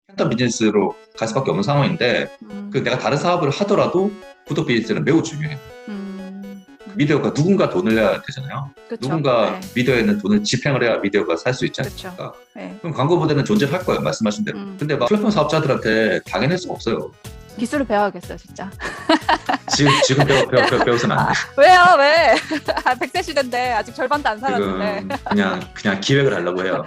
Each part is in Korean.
팬덤 비즈니스로 갈 수밖에 없는 상황인데 그 내가 다른 사업을 하더라도 구독 비즈니스는 매우 중요해요. 미디어가 누군가 돈을 내야 되잖아요. 그쵸. 누군가 네. 미디어에는 돈을 집행을 해야 미디어가 살 수 있지 그쵸. 않습니까? 네. 그럼 광고 모델은 존재할 거예요. 말씀하신 대로. 근데 막 플랫폼 사업자들한테 당연할 수가 없어요. 기술을 배워야겠어요, 진짜. 지금 배워서는 안 돼. 왜요? 왜? 100세 시대인데 아직 절반도 안 살았는데. 지금 그냥 기획을 하려고 해요.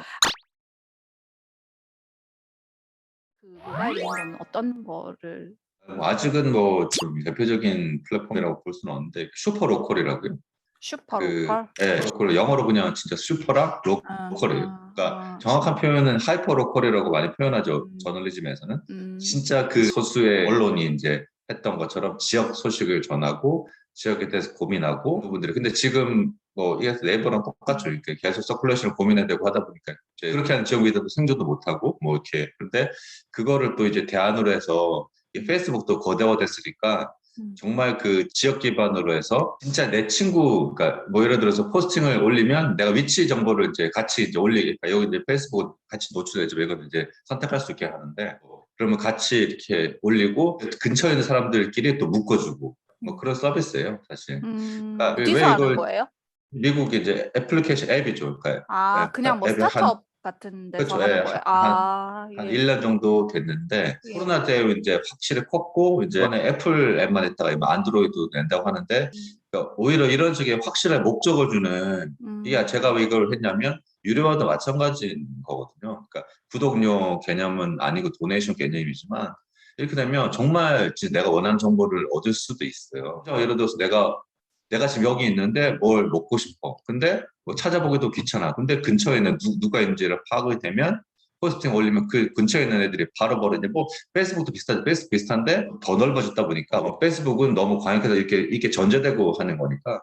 그 모바일 이런 어떤 거를 아직은 좀 대표적인 플랫폼이라고 볼 수는 없는데 슈퍼 로컬이라고요. 슈퍼로컬? 로컬 영어로 그냥 진짜 슈퍼라 로컬이에요. 그러니까 정확한 표현은 하이퍼 로컬이라고 많이 표현하죠. 저널리즘에서는. 진짜 그 소수의 언론이 이제 했던 것처럼 지역 소식을 전하고 지역에 대해서 고민하고 부분들이. 근데 지금 이게 네이버랑 똑같죠. 이렇게 계속 서큘레이션을 고민해야 되고 하다 보니까 이제 그렇게 하는 지역 미디어도 생존도 못하고 이렇게. 근데 그거를 또 이제 대안으로 해서 이 페이스북도 거대화됐으니까 정말 그 지역 기반으로 해서 진짜 내 친구, 그러니까 예를 들어서 포스팅을 올리면 내가 위치 정보를 이제 같이 이제 올리니까 여기 이제 페이스북 같이 노출되죠. 이걸 이제 선택할 수 있게 하는데 그러면 같이 이렇게 올리고 근처에 있는 사람들끼리 또 묶어주고 그런 서비스예요, 사실. 그러니까 어디서 왜 하는 이걸 거예요? 미국이 이제 애플리케이션 앱이죠. 그러니까 그냥 뭐 앱을 스타트업 같은 데서 그렇죠. 하는 예, 거예요? 한 예. 1년 정도 됐는데 예. 코로나 때 이제 확실히 컸고 이제 애플 앱만 했다가 안드로이드 낸다고 하는데 그러니까 오히려 이런 식의 확실한 목적을 주는 이게 제가 왜 이걸 했냐면 유료화도 마찬가지인 거거든요. 그러니까 구독료 개념은 아니고 도네이션 개념이지만 이렇게 되면 정말 진짜 내가 원하는 정보를 얻을 수도 있어요. 예를 들어서 내가 지금 여기 있는데 뭘 먹고 싶어. 근데 찾아보기도 귀찮아. 근데 근처에 있는 누가 있는지를 파악이 되면 포스팅 올리면 그 근처에 있는 애들이 바로 이제 페이스북도 비슷하죠. 페이스북 비슷한데 더 넓어졌다 보니까 페이스북은 너무 광역해서 이렇게 전제되고 하는 거니까.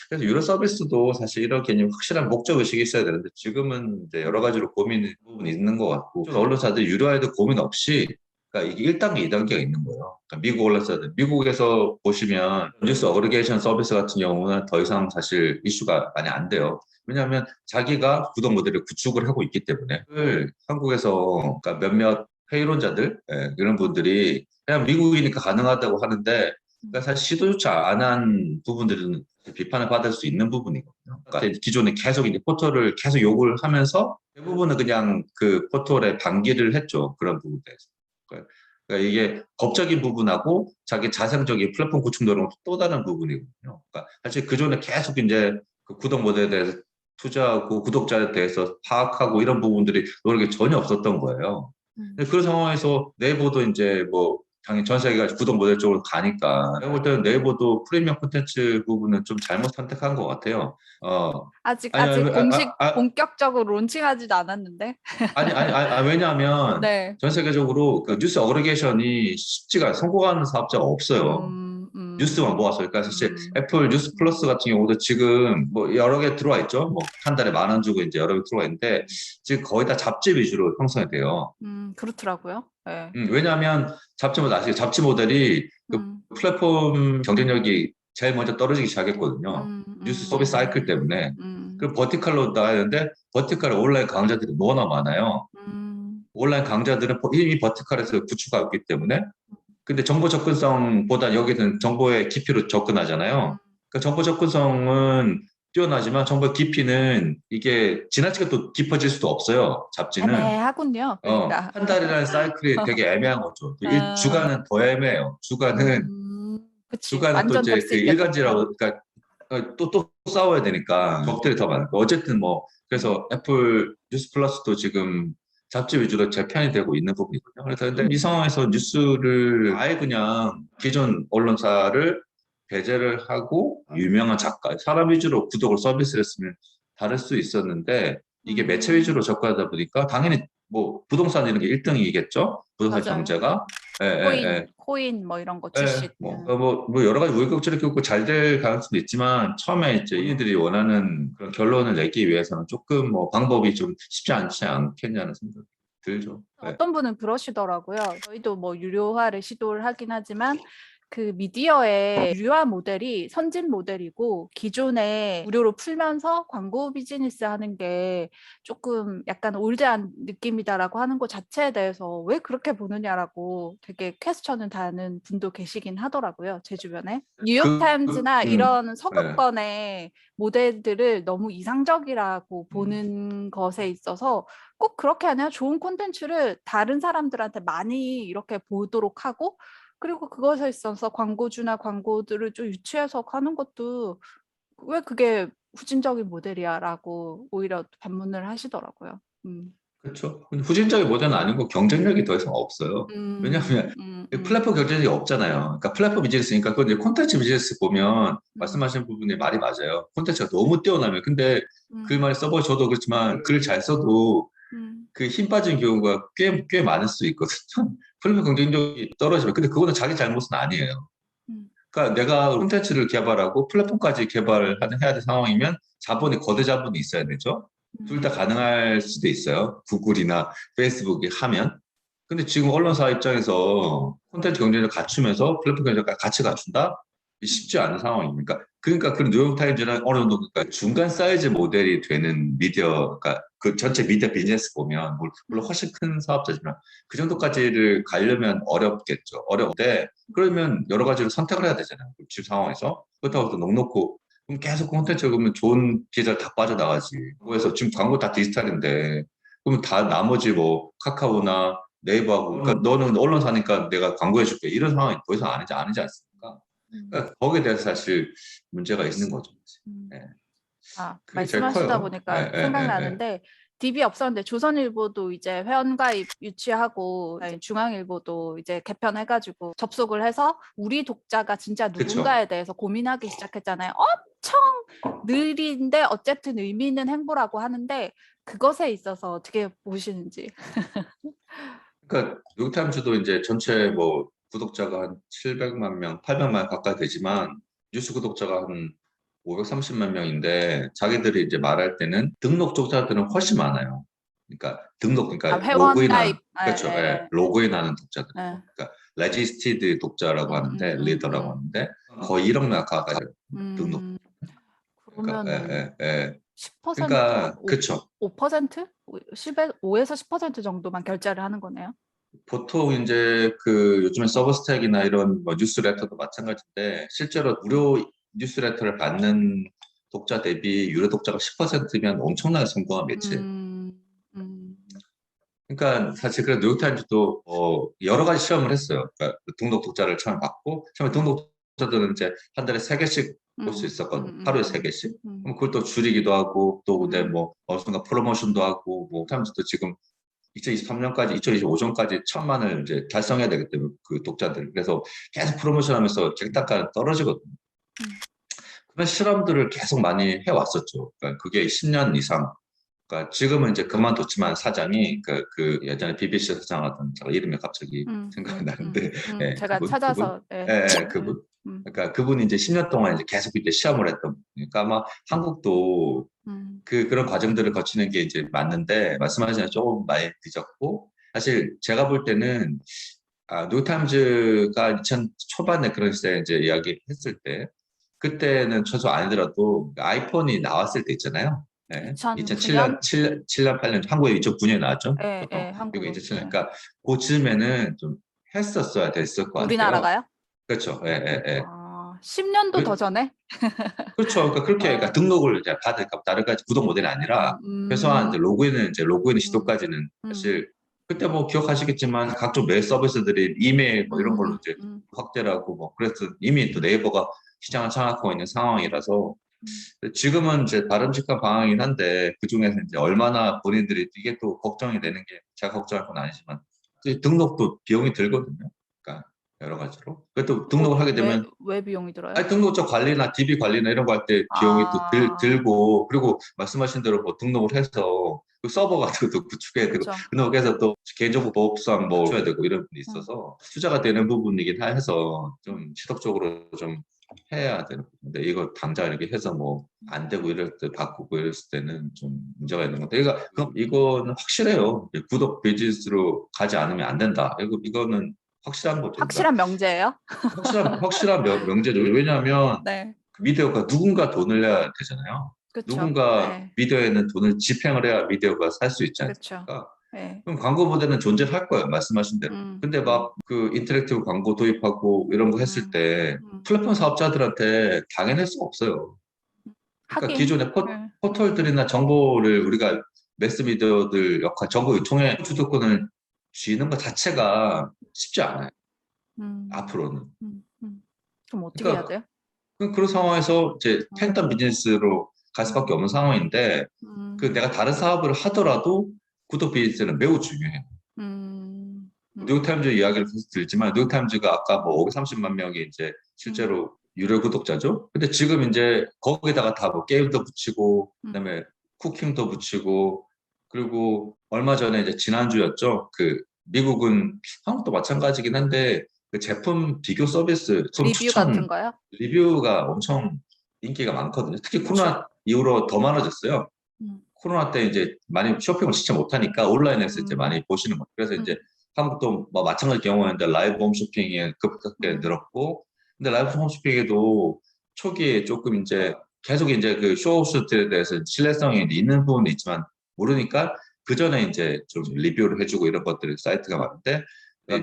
그래서 유료 서비스도 사실 이런 개념 확실한 목적 의식이 있어야 되는데 지금은 이제 여러 가지로 고민 부분이 있는 것 같고 언론사들 유료화에도 고민 없이 그러니까 이게 1단계, 2단계가 있는 거예요. 그러니까 미국 언론사들, 미국에서 보시면 뉴스 어그리게이션 서비스 같은 경우는 더 이상 사실 이슈가 많이 안 돼요. 왜냐하면 자기가 구독 모델을 구축을 하고 있기 때문에 한국에서 그러니까 몇몇 회의론자들 이런 분들이 그냥 미국이니까 가능하다고 하는데 그러니까 사실 시도조차 안 한 부분들은 비판을 받을 수 있는 부분이거든요. 그러니까 기존에 계속 이제 포털을 계속 욕을 하면서 대부분은 그냥 그 포털에 반기를 했죠. 그런 부분에 대해서. 그러니까 이게 법적인 부분하고 자기 자생적인 플랫폼 구축 노력은 또 다른 부분이거든요. 그러니까 사실 그전에 계속 이제 그 구독 모델에 대해서 투자하고 구독자에 대해서 파악하고 이런 부분들이 노력이 전혀 없었던 거예요. 그런 상황에서 네이버도 이제 당연히 전 세계가 구독 모델 쪽으로 가니까 내가 볼 때는 네이버도 프리미엄 콘텐츠 부분은 좀 잘못 선택한 것 같아요. 아직 아니, 공식 본격적으로 론칭하지도 않았는데. 왜냐하면 네. 전 세계적으로 그 뉴스 어그리게이션이 쉽지가 성공하는 사업자가 없어요. 뉴스만 모아서. 그러니까 사실 애플 뉴스 플러스 같은 경우도 지금 여러 개 들어와 있죠. 한 달에 10,000원 주고 이제 여러 개 들어와 있는데 지금 거의 다 잡지 위주로 형성이 돼요. 그렇더라고요. 네. 왜냐하면 잡지 모델 아시죠? 잡지 모델이 그 플랫폼 경쟁력이 제일 먼저 떨어지기 시작했거든요. 뉴스 서비스 사이클 때문에. 그 버티컬로 나야 되는데 버티컬 온라인 강좌들이 너무나 많아요. 온라인 강좌들은 이미 버티컬에서 구축하고 있기 때문에 근데 정보 접근성보다 여기는 정보의 깊이로 접근하잖아요. 그러니까 정보 접근성은 뛰어나지만 정보의 깊이는 이게 지나치게 또 깊어질 수도 없어요. 잡지는. 애매하군요. 그러니까. 한 달이라는 사이클이 되게 애매한 거죠. 주간은 더 애매해요. 주간은 그치. 또 완전 이제 될 수 그 있겠다. 일간지라고 그러니까 또 싸워야 되니까 적들이 더 많고 어쨌든 그래서 애플 뉴스 플러스도 지금 잡지 위주로 재편이 되고 있는 부분이거든요. 그래서 근데 이 상황에서 뉴스를 아예 그냥 기존 언론사를 배제를 하고 유명한 작가, 사람 위주로 구독을 서비스를 했으면 다를 수 있었는데 이게 매체 위주로 접근하다 보니까 당연히 부동산 이런 게 1등이겠죠? 부동산 맞아요. 경제가. 코인 이런 거 출시. 여러 가지 우여곡절이 있고 잘 될 가능성도 있지만 처음에 이제 이들이 원하는 그런 결론을 내기 위해서는 조금 방법이 좀 쉽지 않지 않겠냐는 생각이 들죠. 어떤 분은 그러시더라고요. 저희도 유료화를 시도를 하긴 하지만 그 미디어의 유아 모델이 선진 모델이고 기존에 무료로 풀면서 광고 비즈니스 하는 게 조금 약간 올드한 느낌이다라고 하는 것 자체에 대해서 왜 그렇게 보느냐라고 되게 퀘스천을 다는 분도 계시긴 하더라고요. 제 주변에. 뉴욕타임즈나 이런 네. 서구권의 모델들을 너무 이상적이라고 보는 것에 있어서 꼭 그렇게 아니라 좋은 콘텐츠를 다른 사람들한테 많이 이렇게 보도록 하고 그리고 그것에 있어서 광고주나 광고들을 좀 유치해서 하는 것도 왜 그게 후진적인 모델이야라고 오히려 반문을 하시더라고요. 그렇죠. 근데 후진적인 모델은 아니고 경쟁력이 더 이상 없어요. 왜냐하면 플랫폼 경쟁력이 없잖아요. 그러니까 플랫폼 비즈니스니까 그건 이제 콘텐츠 비즈니스 보면 말씀하신 부분이 말이 맞아요. 콘텐츠가 너무 뛰어나면 근데 글 많이 써보 저도 그렇지만 글 잘 써도 그 힘 빠진 경우가 꽤 많을 수 있거든요. 플랫폼 경쟁력이 떨어지면 근데 그거는 자기 잘못은 아니에요. 그러니까 내가 콘텐츠를 개발하고 플랫폼까지 개발을 해야 될 상황이면 자본이 거대 자본이 있어야 되죠. 둘 다 가능할 수도 있어요. 구글이나 페이스북이 하면. 근데 지금 언론사 입장에서 콘텐츠 경쟁력을 갖추면서 플랫폼 경쟁력까지 같이 갖춘다? 쉽지 않은 상황입니까? 그러니까 그 뉴욕타임즈는 어느 정도 그러니까 중간 사이즈 모델이 되는 미디어, 그러니까 그 전체 미디어 비즈니스 보면 물론 훨씬 큰 사업자지만 그 정도까지를 가려면 어렵겠죠. 어려운데 그러면 여러 가지를 선택을 해야 되잖아요. 지금 상황에서. 그렇다고 또 넉넉고 그럼 계속 콘텐츠 그러면 좋은 기자들 다 빠져나가지. 그래서 지금 광고 다 디지털인데 그러면 다 나머지 뭐 카카오나 네이버하고 그러니까 너는 언론사니까 내가 광고해줄게 이런 상황이 더 이상 아니지 않습니까? 그러니까 거기에 대해서 사실 문제가 있는 거죠. 네. 그게 제일 말씀하시다 커요. 보니까 생각나는데 DB 없었는데 조선일보도 이제 회원가입 유치하고 중앙일보도 이제 개편해가지고 접속을 해서 우리 독자가 진짜 누군가에 그쵸. 대해서 고민하기 시작했잖아요. 엄청 느린데 어쨌든 의미 있는 행보라고 하는데 그것에 있어서 어떻게 보시는지. 그러니까 뉴욕타임즈도 이제 전체 뭐 구독자가 한 700만 명, 800만 가까이 되지만 뉴스 구독자가 한 530만 명인데 자기들이 이제 말할 때는 등록 독자들은 훨씬 많아요. 그러니까 그러니까 회원 로그인한 가입. 그렇죠. 예, 로그인하는 독자들. 예. 그러니까 레지스티드 독자라고 하는데 리더라고 하는데 거의 1억 명 가까이 등록. 그러니까 그러면은 10%, 그러니까 그렇죠. 5%? 5에서 10% 정도만 결제를 하는 거네요. 보통 이제 그 요즘에 서브스택이나 이런 뭐 뉴스레터도 마찬가지인데 실제로 무료 뉴스레터를 받는 독자 대비 유료 독자가 10%면 엄청나게 성공한 매체예요. 음, 음, 그러니까 사실 그 뉴욕타임즈도 여러 가지 시험을 했어요. 그러니까 등록 독자를 처음 받고 처음에 등록 독자들은 이제 한 달에 3개씩 볼 수 있었거든. 하루에 3개씩. 그럼 그걸 또 줄이기도 하고 또 근데 뭐 어느 순간 프로모션도 하고 뭐 타임즈도 지금 2023년까지 2025년까지 1,000만을 이제 달성해야 되기 때문에 그 독자들 그래서 계속 프로모션하면서 객단가는 떨어지거든요. 그런 실험들을 계속 많이 해왔었죠. 그러니까 그게 10년 이상. 그러니까 지금은 이제 그만뒀지만 사장이 그 예전에 BBC 사장하던 제가 이름이 갑자기 생각이 나는데 예, 제가 그분 찾아서 그분 그러니까 그분이 이제 10년 동안 이제 계속 이제 시험을 했던 그러니까 아마 한국도 그런 과정들을 거치는 게 이제 맞는데 말씀하신 대로 조금 많이 늦었고 사실 제가 볼 때는 뉴타임즈가 2000 초반에 그런 시대에 이제 이야기했을 때 그때는 최소 아니더라도 아이폰이 나왔을 때 있잖아요. 네. 2009년? 2007년, 8년, 한국에 2009년에 나왔죠. 미국에 한국은. 2007년. 그러니까 그쯤에는 좀 했었어야 됐을 것 같아요. 우리나라가요? 그렇죠. 예, 예, 예. 10년도 더 전에? 그렇죠. 그러니까 그렇게 그러니까 등록을 이제 받을까 다른 가지 구독 모델이 아니라 최소한 이제 로그인 시도까지는 사실 그때 뭐 기억하시겠지만 각종 메일 서비스들이 이메일 뭐 이런 걸로 이제 확대를 하고 뭐 그래서 이미 또 네이버가 시장을 장악하고 있는 상황이라서 지금은 이제 바람직한 방향이긴 한데 그 중에서 이제 얼마나 본인들이 이게 또 걱정이 되는 게 제가 걱정할 건 아니지만 등록도 비용이 들거든요. 그러니까 여러 가지로. 그것도 등록을 하게 되면 왜 비용이 들어요? 아니, 등록자 관리나 DB 관리나 이런 거 할 때 비용이 또 들고, 그리고 말씀하신 대로 뭐 등록을 해서 그 서버 같은 것도 구축해야 되고, 그쵸. 등록해서 또 개인정보 보호법상 뭐 줘야 되고 이런 부분이 있어서 투자가 되는 부분이긴 해서 좀 시독적으로 좀 해야 되는 부분인데 이거 당장 이렇게 해서 뭐 안 되고 이럴 때 바꾸고 이랬을 때는 좀 문제가 있는 건데 그럼 이거는 확실해요. 구독 비즈니스로 가지 않으면 안 된다. 이거는 확실한 거죠. 그러니까 확실한 명제예요? 확실한 명제죠. 왜냐하면 네. 그 미디어가 누군가 돈을 내야 되잖아요. 그쵸. 누군가 네. 미디어에는 돈을 집행을 해야 미디어가 살 수 있지 그쵸. 않습니까? 네. 그럼 광고 모델은 존재할 거예요. 말씀하신 대로. 근데 막 그 인터랙티브 광고 도입하고 이런 거 했을 때 플랫폼 사업자들한테 당해낼 수가 없어요. 그러니까 하긴. 기존의 네. 포털들이나 정보를 우리가 매스미디어들 역할, 정보 유통의 주도권을 쥐는 것 자체가 쉽지 않아요. 음, 앞으로는. 그럼 어떻게 해야 그러니까 돼요? 그런 상황에서 이제 음, 팬덤 비즈니스로 갈 수밖에 없는 상황인데 그 음, 내가 다른 사업을 하더라도 구독 비즈니스는 매우 중요해요. 음, 뉴욕타임즈 이야기를 계속 들지만 뉴욕타임즈가 아까 뭐 530만 명이 이제 음, 실제로 유료 구독자죠. 근데 지금 이제 거기다가 다 뭐 게임도 붙이고 음, 그다음에 쿠킹도 붙이고 그리고 얼마 전에 이제 지난주였죠. 그 미국은 한국도 마찬가지긴 한데 그 제품 비교 서비스, 제품 리뷰 같은 추천 거요? 리뷰가 엄청 인기가 많거든요. 특히 그쵸. 코로나 이후로 더 많아졌어요. 음, 코로나 때 이제 많이 쇼핑을 진짜 못하니까 온라인에서 이제 음, 많이 보시는 거예요. 그래서 음, 이제 한국도 뭐 마찬가지 경우였는데 라이브 홈쇼핑이 급격하게 음, 늘었고, 근데 라이브 홈쇼핑에도 초기에 조금 이제 계속 이제 그 쇼호스트에 대해서 신뢰성이 있는 부분이 있지만 모르니까 그 전에 이제 좀 리뷰를 해주고 이런 것들 사이트가 많은데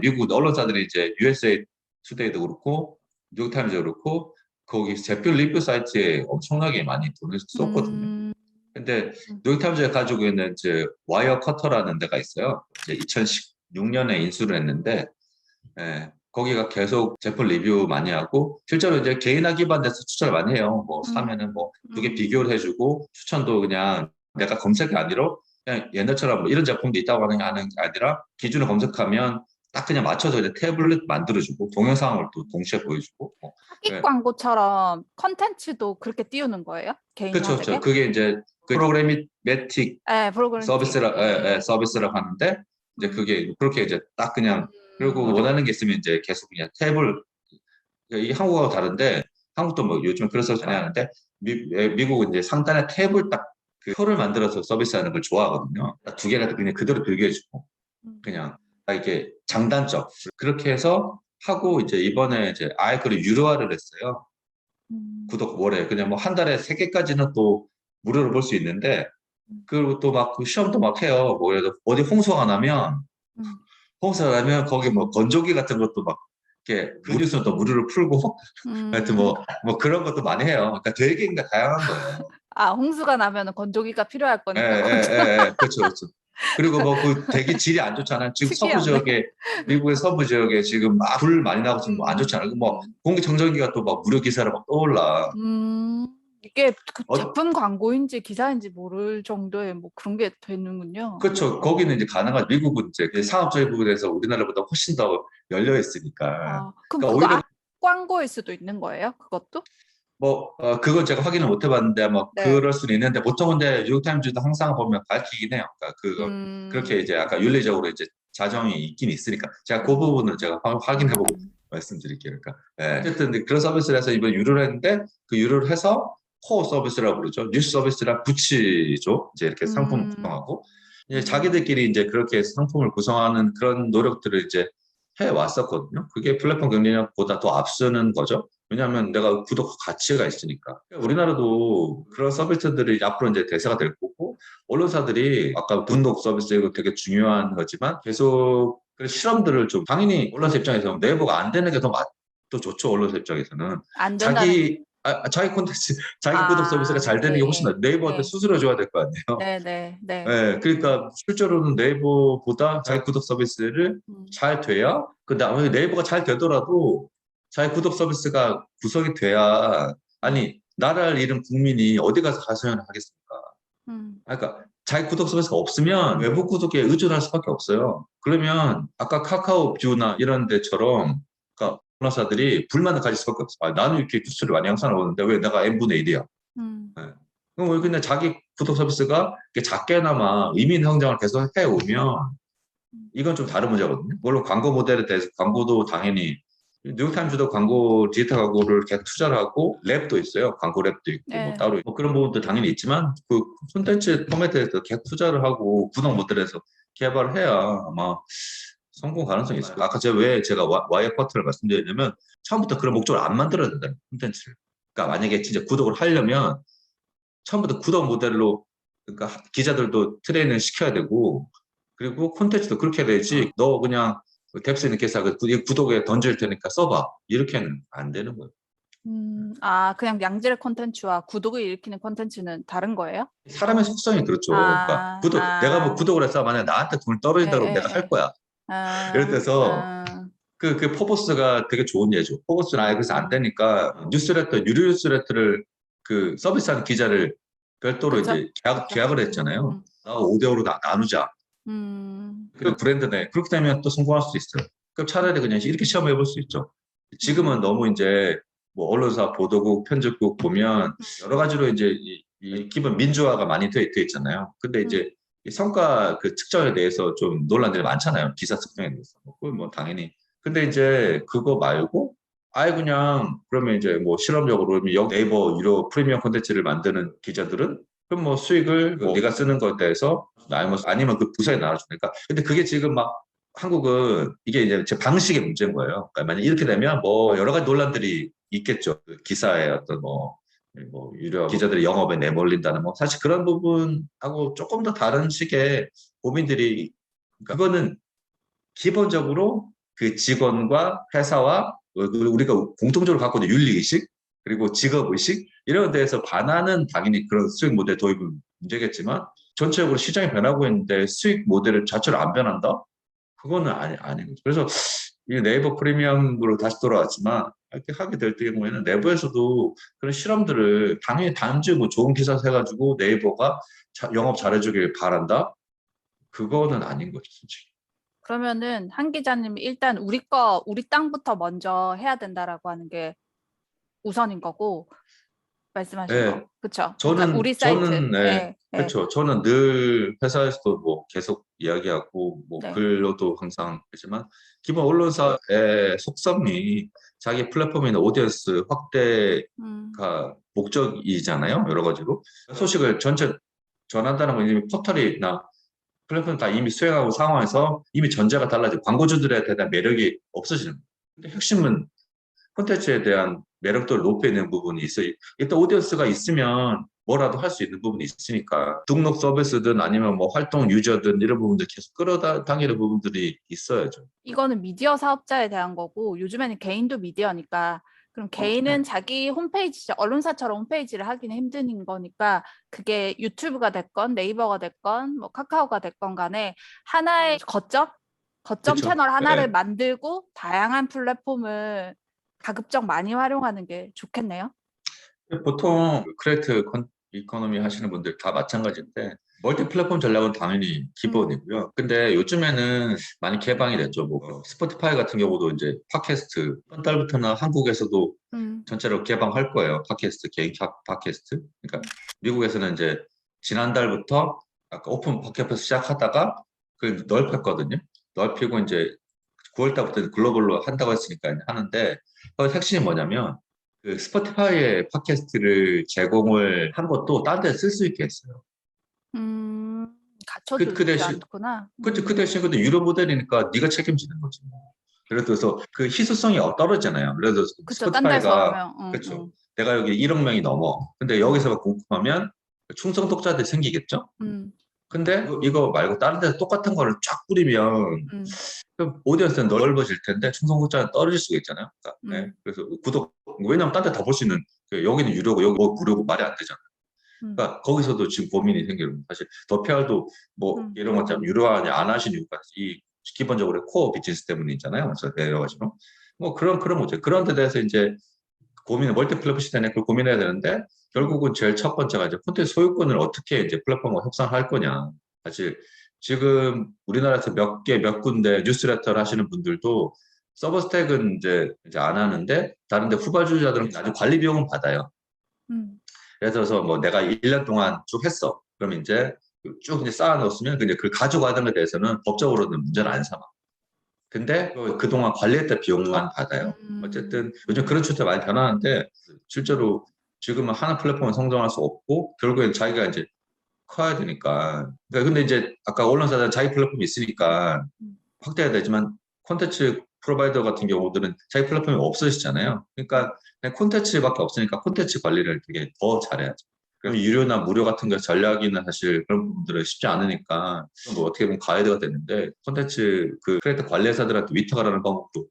미국 언론사들이 이제 USA 투데이도 그렇고 뉴욕타임즈도 그렇고 거기 제품 리뷰 사이트에 엄청나게 많이 돈을 썼거든요. 음, 근데 뉴욕타임즈가 가지고 있는 이제 와이어 커터라는 데가 있어요. 이제 2016년에 인수를 했는데 거기가 계속 제품 리뷰 많이 하고 실제로 이제 개인화 기반돼서 추천을 많이 해요. 뭐 사면은 뭐 두 개 비교를 해주고 추천도 그냥 내가 검색이 아니라 그냥 옛날처럼 뭐 이런 제품도 있다고 하는 게 아니라 기준을 검색하면 딱 그냥 맞춰서 이제 태블릿 만들어주고 동영상을 또 동시에 보여주고 사기 예. 광고처럼 컨텐츠도 그렇게 띄우는 거예요? 그렇죠, 그렇죠. 개인화되게? 그게 이제 그 프로그래미매틱 네, 프로그래미틱. 서비스라고 하는데 이제 음, 그게 그렇게 이제 딱 그냥 그리고 음, 원하는 게 있으면 이제 계속 그냥 탭을 이게 한국하고 다른데 한국도 뭐 요즘 그런 서비스 많이 하는데 미국은 이제 상단에 탭을 딱 그 표를 만들어서 서비스하는 걸 좋아하거든요. 딱 두 개가 그냥 그대로 비교해주고 그냥 딱 이렇게 장단점 그렇게 해서 하고 이제 이번에 이제 아예 그걸 유료화를 했어요. 구독 월에 그냥 뭐 한 달에 3개까지는 또 무료로 볼 수 있는데 그리고 또 막 그 시험도 막 해요. 뭐 예를 들어 어디 음, 홍수가 나면 거기 뭐 건조기 같은 것도 막 이렇게 무료에서 또 무료를 풀고 하여튼 음. 뭐 그런 것도 많이 해요. 그러니까 되게 그러니까 다양한 거예요. 아, 홍수가 나면 건조기가 필요할 예, 거니까 건조. 예, 예, 예. 그렇죠, 그렇죠. 그리고 뭐 그 되게 질이 안 좋잖아요. 지금 서부 특이하네. 지역에 미국의 서부 지역에 지금 막 불 많이 나고 지금 뭐 안 좋잖아요. 뭐 공기청정기가 또 막 무료 기사로 막 떠올라. 음, 이게 그 어, 제품 광고인지 기사인지 모를 정도의 뭐 그런 게 되는군요. 그렇죠. 거기는 이제 가능하죠. 미국은 이제 그 상업적인 부분에서 우리나라보다 훨씬 더 열려 있으니까. 아, 그럼 그러니까 그거 오히려 광고일 수도 있는 거예요? 그것도? 뭐 그건 제가 확인을 못 해봤는데 뭐 네. 그럴 수는 있는데 보통은 근데 뉴욕타임즈도 항상 보면 밝히긴 해요. 그러니까 그거 그렇게 이제 아까 윤리적으로 이제 자정이 있긴 있으니까 제가 그 부분은 제가 확인해보고 말씀드릴게요. 그러니까 어쨌든 그런 서비스를 해서 이번 유료를 했는데 그 유료를 해서 코어 서비스라고 그러죠. 뉴스 서비스랑 붙이죠. 이제 이렇게 상품을 구성하고 이제 자기들끼리 이제 그렇게 상품을 구성하는 그런 노력들을 이제 해 왔었거든요. 그게 플랫폼 경쟁력보다 더 앞서는 거죠. 왜냐하면 내가 구독 가치가 있으니까. 우리나라도 그런 서비스들이 앞으로 이제 대세가 될 거고, 언론사들이 아까 분독 서비스 이거 되게 중요한 거지만 계속 그 실험들을 좀 당연히 언론사 입장에서는 네이버가 안 되는 게 더 좋죠. 언론사 입장에서는 안 된다는 게. 자기 콘텐츠, 자기 구독 서비스가 아, 잘 되는 게 훨씬 나. 네이버한테 예. 수수료 줘야 될 거 아니에요. 네, 네, 네. 네, 그러니까 실제로는 네이버보다 자기 구독 서비스를 음, 잘 돼야 그 다음에 네이버가 잘 되더라도 자기 구독 서비스가 구성이 돼야 아니 나라를 잃은 국민이 어디 가서 가서연 하겠습니까? 음, 그러니까 자기 구독 서비스가 없으면 외부 구독에 의존할 수밖에 없어요. 그러면 아까 카카오 뷰나 이런 데처럼 그러니까 언론사들이 불만을 가질 수밖에 없어요. 아, 나는 이렇게 뉴스를 많이 항상 나오는데 왜 내가 n분의 1이야? 음, 네. 그럼 근데 자기 구독 서비스가 작게나마 의미 있는 성장을 계속 해오면 이건 좀 다른 문제거든요. 물론 광고 모델에 대해서 광고도 당연히 뉴욕타임즈도 광고 디지털 광고를 계속 투자를 하고 랩도 있어요. 광고 랩도 있고 뭐 네. 따로 뭐 그런 부분도 당연히 있지만 그 콘텐츠 포맷에 대해서 계속 투자를 하고 구독 모델에서 개발을 해야 아마 성공 가능성이 있어요. 아까 제가 와이어 커트를 말씀드렸냐면 처음부터 그런 목적을 안 만들어야 된다는 콘텐츠를. 그러니까 만약에 진짜 구독을 하려면 처음부터 구독 모델로 그러니까 기자들도 트레이닝을 시켜야 되고 그리고 콘텐츠도 그렇게 해야 되지. 너 그냥 뎁스 있는 기사 구독에 던질 테니까 써봐. 이렇게는 안 되는 거예요. 그냥 양질의 콘텐츠와 구독을 일으키는 콘텐츠는 다른 거예요? 사람의 속성이 그렇죠. 그러니까 내가 뭐 구독을 해서 만약 나한테 돈이 떨어진다 그러면 내가 할 거야. 예를 들어서 그 포브스가 되게 좋은 예죠. 포브스는 아예 그래서 안 되니까 뉴스레터, 유료 뉴스레터를 그 서비스하는 기자를 별도로 그쵸? 이제 계약을 했잖아요. 5대5로 나누자. 그 브랜드네. 그렇게 되면 또 성공할 수 있어요. 그럼 차라리 그냥 이렇게 시험해 볼 수 있죠. 지금은 너무 이제 뭐 언론사, 보도국, 편집국 보면 여러 가지로 이제 이 기본 민주화가 많이 돼 있잖아요. 근데 이제 이 성과 그 측정에 대해서 좀 논란들이 많잖아요. 기사 측정에 대해서. 그건 뭐 당연히. 근데 이제 그거 말고 아예 그냥 그러면 이제 뭐 실험적으로 네이버 유료 프리미엄 콘텐츠를 만드는 기자들은 그럼 뭐 수익을 뭐 네가 쓰는 것에 대해서 아니면 그 부서에 나눠주니까. 근데 그게 지금 막 한국은 이게 이제 제 방식의 문제인 거예요. 그러니까 만약 이렇게 되면 뭐 여러 가지 논란들이 있겠죠. 그 기사의 어떤 뭐 유료 기자들이 영업에 내몰린다는 뭐 사실 그런 부분하고 조금 더 다른 식의 고민들이 그거는 기본적으로 그 직원과 회사와 우리가 공통적으로 갖고 있는 윤리의식 그리고 직업의식 이런 데에서 반하는 당연히 그런 수익 모델 도입은 문제겠지만 전체적으로 시장이 변하고 있는데 수익 모델을 자체로 안 변한다? 그거는 아닌 거죠. 그래서 이 네이버 프리미엄으로 다시 돌아왔지만 이렇게 하게 될 경우에는 내부에서도 그런 실험들을 당연히 단지 뭐 좋은 기사 해가지고 네이버가 영업 잘해주길 바란다? 그거는 아닌 거죠, 솔직히. 그러면은 한 기자님이 일단 우리 땅부터 먼저 해야 된다라고 하는 게 우선인 거고 말씀하신 거. 네, 그쵸? 그러니까 우리 사이트. 네, 예, 예, 그렇죠. 저는 늘 회사에서도 뭐 계속 이야기하고 뭐 네. 글로도 항상 하지만 기본 언론사의 속성이 자기 플랫폼에 있는 오디언스 확대가 목적이잖아요. 여러 가지로 소식을 전체 전한다는 건 이미 포털이나 플랫폼 다 이미 수행하고 상황에서 이미 전제가 달라지고 광고주들에 대한 매력이 없어지는 거예요. 근데 핵심은 콘텐츠에 대한 매력도를 높이는 부분이 있어요. 일단 오디언스가 있으면 뭐라도 할 수 있는 부분이 있으니까 등록 서비스든 아니면 뭐 활동 유저든 이런 부분들 계속 끌어당기는 부분들이 있어야죠. 이거는 미디어 사업자에 대한 거고 요즘에는 개인도 미디어니까 그럼 개인은 자기 홈페이지, 언론사처럼 홈페이지를 하기는 힘든 거니까 그게 유튜브가 됐건 네이버가 됐건 뭐 카카오가 됐건 간에 하나의 거점 그렇죠. 채널 하나를 네. 만들고 다양한 플랫폼을 가급적 많이 활용하는 게 좋겠네요. 보통 크리에이트 이코노미 하시는 분들 다 마찬가지인데 멀티 플랫폼 전략은 당연히 기본이고요. 근데 요즘에는 많이 개방이 됐죠. 뭐 스포티파이 같은 경우도 이제 팟캐스트 이번 달부터는 한국에서도 전체로 개방할 거예요. 팟캐스트 개인 팟캐스트. 그러니까 미국에서는 이제 지난달부터 아까 오픈 팟캐스트 시작하다가 그 넓혔거든요. 넓히고 이제 9월 달부터 글로벌로 한다고 했으니까 이제 하는데 그 핵심이 뭐냐면 그 스포티파이의 팟캐스트를 제공을 한 것도 딴 데 쓸 수 있게 했어요. 갖춰주지 대신 않구나. 그 대신 근데 유료 모델이니까 네가 책임지는 거지 뭐. 예를 들어서 그 희소성이 떨어지잖아요. 예를 들어서 그쵸, 딴 데서 스포티파이가 하면. 그렇죠. 내가 여기 1억 명이 넘어. 근데 여기서 공급하면 충성 독자들이 생기겠죠? 근데 이거 말고 다른 데서 똑같은 거를 쫙 뿌리면 그럼 오디언스는 넓어질 텐데 충성 독자는 떨어질 수가 있잖아요. 그러니까, 네. 그래서 왜냐면 딴 데 다 볼 수 있는 여기는 유료고 여기 뭐 무료고 말이 안 되잖아요. 그러니까 거기서도 지금 고민이 생기는 거예요. 사실 더 PR도 뭐 이런 것처럼 유료화 안 하신 이유가 이 기본적으로 코어 비즈니스 때문에 있잖아요. 그래서 여러 가지로 뭐 그런 문제 그런 데 대해서 이제 고민을 멀티 플랫폼 시대에 그걸 고민해야 되는데 결국은 제일 첫 번째가 이제 콘텐츠 소유권을 어떻게 이제 플랫폼과 협상할 거냐. 사실 지금 우리나라에서 몇 군데 뉴스레터를 하시는 분들도 서버 스택은 이제 안 하는데 다른데 후발주자들은 나중에 관리 비용은 받아요. 예를 들어서 뭐 내가 1년 동안 쭉 했어. 그럼 이제 쭉 이제 쌓아놓았으면 이제 그걸 가져가는 것에 대해서는 법적으로는 문제는 안 삼아. 근데 그동안 관리했던 비용만 받아요. 어쨌든 요즘 그런 추세가 많이 변하는데 실제로 지금은 하나 플랫폼을 성장할 수 없고 결국엔 자기가 이제 커야 되니까. 그러니까 근데 이제 아까 언론사들 자기 플랫폼이 있으니까 확대해야 되지만 콘텐츠 프로바이더 같은 경우들은 자기 플랫폼이 없으시잖아요. 그러니까 그냥 콘텐츠밖에 없으니까 콘텐츠 관리를 되게 더 잘해야죠. 그럼 유료나 무료 같은 거 전략이나 사실 그런 부분들은 쉽지 않으니까 뭐 어떻게 보면 가이드가 되는데 콘텐츠 그 크리에이터 관리사들한테 위탁하라는 방법도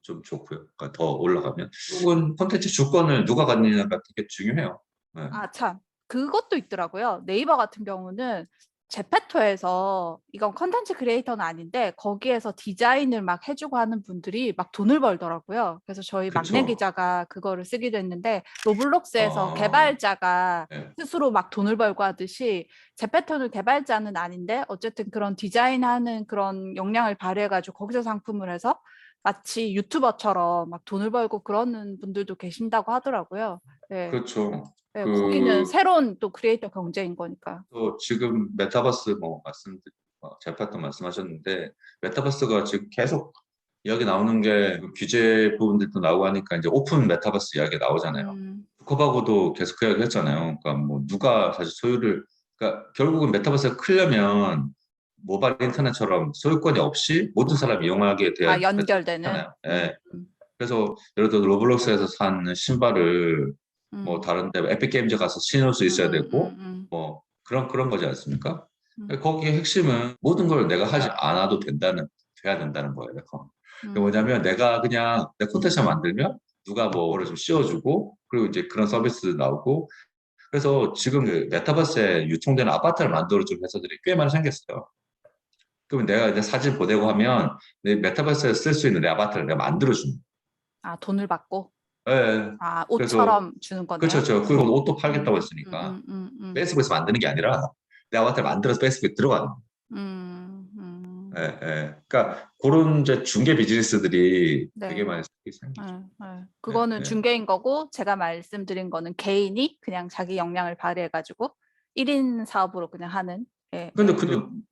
좀 좋고요. 그러니까 더 올라가면 결국은 콘텐츠 주권을 누가 갖느냐가 되게 중요해요. 네. 아, 참. 그것도 있더라고요. 네이버 같은 경우는 제페토에서 이건 컨텐츠 크리에이터는 아닌데 거기에서 디자인을 막 해주고 하는 분들이 막 돈을 벌더라고요. 그래서 저희 막내 그쵸. 기자가 그거를 쓰기도 했는데 로블록스에서 아, 개발자가 네. 스스로 막 돈을 벌고 하듯이 제페토는 개발자는 아닌데 어쨌든 그런 디자인하는 그런 역량을 발휘해가지고 거기서 상품을 해서 마치 유튜버처럼 막 돈을 벌고 그러는 분들도 계신다고 하더라고요. 네. 그렇죠. 네, 거기는 새로운 또 크리에이터 경제인 거니까. 또 지금 메타버스 뭐 제파도 말씀하셨는데 메타버스가 지금 계속 이야기 나오는 게 규제 부분들도 나오고 하니까 이제 오픈 메타버스 이야기 나오잖아요. 컵하고도 계속 그 이야기 했잖아요. 그러니까 뭐 누가 사실 소유를 그러니까 결국은 메타버스가 크려면 모바일 인터넷처럼 소유권이 없이 모든 사람이 이용하게 돼야 연결되는. 되잖아요. 예. 그래서 예를 들어 로블록스에서 산 신발을 뭐 다른 데 에픽 게임즈 가서 신을 수 있어야 되고 뭐 그런 거지 않습니까? 거기에 핵심은 모든 걸 내가 하지 않아도 돼야 된다는 거예요. 그게 뭐냐면 내가 그냥 내 콘텐츠 만들면 누가 뭐를 좀 씌워주고 그리고 이제 그런 서비스 나오고 그래서 지금 그 메타버스에 유통되는 아바타를 만들어주는 회사들이 꽤 많이 생겼어요. 그러면 내가 이제 사진 보내고 하면 내 메타버스에 쓸 수 있는 내 아바타를 내가 만들어주는 아, 돈을 받고? 네. 아, 그래서 옷처럼 주는 거네요? 그렇죠. 그리고 옷도 팔겠다고 했으니까 페이스북에서 만드는 게 아니라 내 아바타를 만들어서 페이스북에 들어가는 예, 예. 그러니까 그런 이제 중개 비즈니스들이 되게 많이 생기죠. 그거는 네. 중개인 거고 제가 말씀드린 거는 개인이 그냥 자기 역량을 발휘해가지고 1인 사업으로 그냥 하는. 근데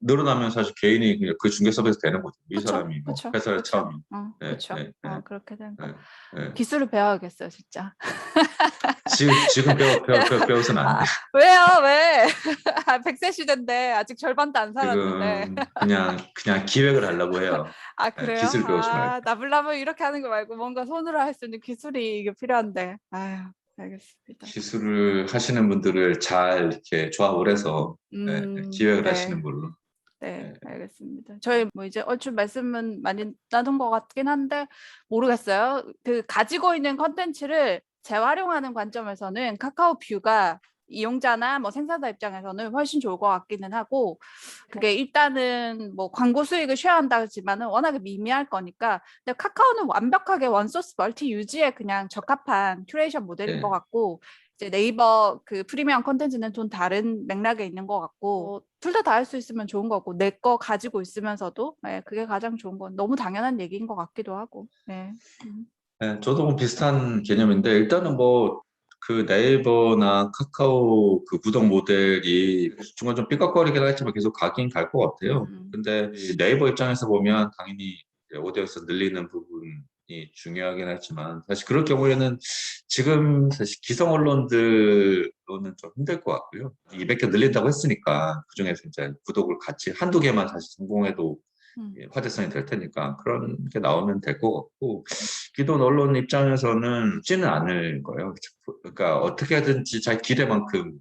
늘어나면 사실 개인이 그냥 그 중개 서비스 되는 거죠. 이 그쵸, 사람이 뭐 그쵸, 회사를 그쵸. 처음이. 그렇죠. 그렇게 되는 거. 예. 기술을 배워야겠어요, 진짜. 지금 배워서는 안 돼. 왜요? 왜? 100세 시대인데 아직 절반도 안 살았는데. 지금 그냥 기획을 하려고 해요. 아, 그래요? 기술 배우지 말고. 나불나불 이렇게 하는 거 말고 뭔가 손으로 할 수 있는 기술이 이게 필요한데. 아유, 알겠습니다. 기술을 하시는 분들을 잘 이렇게 조합을 해서 기획을 하시는 걸로. 네, 알겠습니다. 저희 뭐 이제 얼추 말씀은 많이 나눈 것 같긴 한데 모르겠어요. 그 가지고 있는 컨텐츠를 재활용하는 관점에서는 카카오 뷰가 이용자나 뭐 생산자 입장에서는 훨씬 좋을 것 같기는 하고 그게 일단은 뭐 광고 수익을 쉐어한다지만은 워낙에 미미할 거니까 근데 카카오는 완벽하게 원소스 멀티 유지에 그냥 적합한 큐레이션 모델인 것 같고 이제 네이버 그 프리미엄 컨텐츠는 좀 다른 맥락에 있는 것 같고 둘 다 할 수 있으면 좋은 거고 내 거 가지고 있으면서도 그게 가장 좋은 건 너무 당연한 얘기인 것 같기도 하고. 네, 저도 뭐 비슷한 개념인데 일단은 뭐 그 네이버나 카카오 그 구독 모델이 중간 좀 삐걱거리긴 하지만 계속 가긴 갈 것 같아요. 근데 네이버 입장에서 보면 당연히 오디언스 늘리는 부분이 중요하긴 하지만 사실 그럴 경우에는 지금 사실 기성 언론들로는 좀 힘들 것 같고요. 200개 늘린다고 했으니까 그중에서 이제 구독을 같이 한두 개만 사실 성공해도 화제성이 될 테니까 그런 게 나오면 될 것 같고 기존 언론 입장에서는 쉽지는 않을 거예요. 그러니까 어떻게든지 자기 기대만큼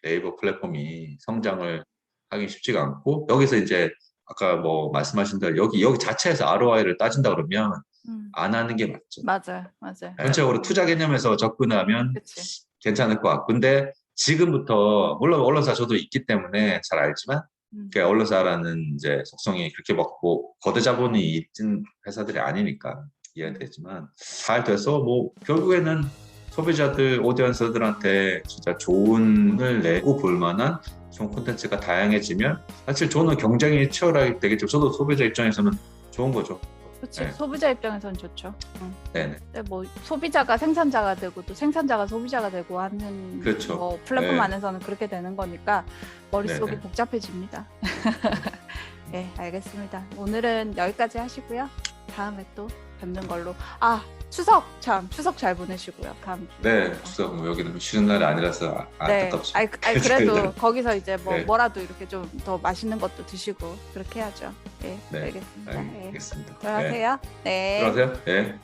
네이버 플랫폼이 성장을 하기 쉽지가 않고 여기서 이제 아까 뭐 말씀하신 대로 여기 자체에서 ROI를 따진다 그러면 안 하는 게 맞죠. 맞아요. 전체적으로 투자 개념에서 접근하면 그치. 괜찮을 것 같고 근데 지금부터 물론 언론사 저도 있기 때문에 잘 알지만 그러니까 언론사라는 이제 속성이 그렇게 먹고 거대 자본이 있는 회사들이 아니니까 이해되지만 잘 돼서 뭐 결국에는 소비자들 오디언스들한테 진짜 좋은을 내고 볼 만한 좋은 콘텐츠가 다양해지면 사실 저는 경쟁이 치열하게 되겠죠. 저도 소비자 입장에서는 좋은 거죠. 그렇지. 소비자 입장에서는 좋죠. 네네. 근데 뭐 소비자가 생산자가 되고 또 생산자가 소비자가 되고 하는 그렇죠. 뭐 플랫폼 안에서는 그렇게 되는 거니까 머릿속이 네네. 복잡해집니다. 네, 알겠습니다. 오늘은 여기까지 하시고요. 다음에 또 뵙는 걸로. 추석 잘 보내시고요. 다음 주. 네, 추석 뭐 여기는 쉬는 날이 아니라서 네. 안타깝죠. 아이 그래도 거기서 이제 네. 뭐라도 이렇게 좀 더 맛있는 것도 드시고 그렇게 해야죠. 네, 네, 알겠습니다. 네. 알겠습니다. 들어가세요. 네. 들어가세요. 네.